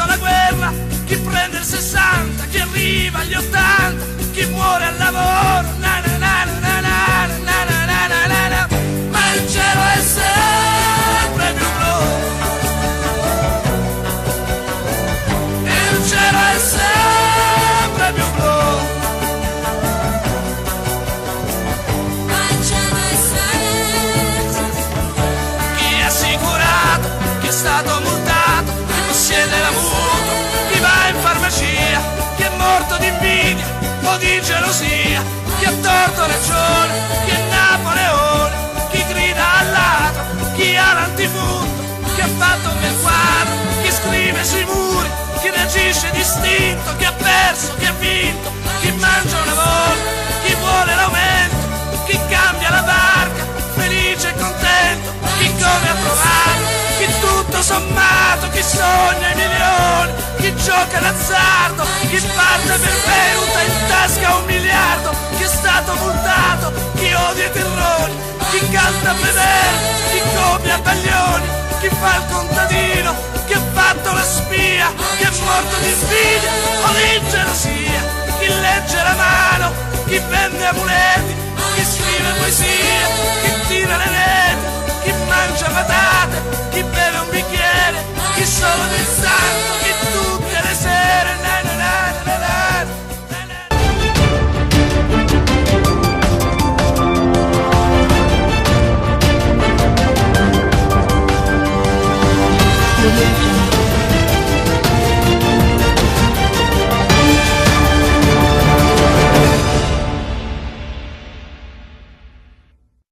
fatto la guerra, chi prende il 60, chi arriva agli 80, chi muore al lavoro, na na na na na na na na na na na. Ma il cielo è sempre più blu, il cielo è sempre più blu, ma il cielo è sempre chi è assicurato, chi è stato multato, chi possiede la mutua, chi va in farmacia, chi è morto di invidia o di gelosia, chi ha torto ragione, chi è Napoleone, chi grida al ladro, chi ha l'antifurto, chi ha fatto quel quadro, chi scrive sui muri, chi reagisce distinto, chi ha perso, chi ha vinto, chi mangia una volta, chi vuole l'aumento, chi cambia la barca, felice e contento, chi come ha trovato, chi tutto sommato, chi sogna i milioni, chi gioca d'azzardo, chi parte per Beirut e in tasca 1 miliardo, chi è stato multato, chi odia i terroni, chi canta a vedere, chi copia baglioni, chi fa il contadino, chi ha fatto la spia, chi è morto di invidia o di gelosia, chi legge la mano, chi vende amuleti, chi scrive poesia, chi tira le reti, chi mangia patate, chi beve un bicchiere, chi solo del santo, chi tutto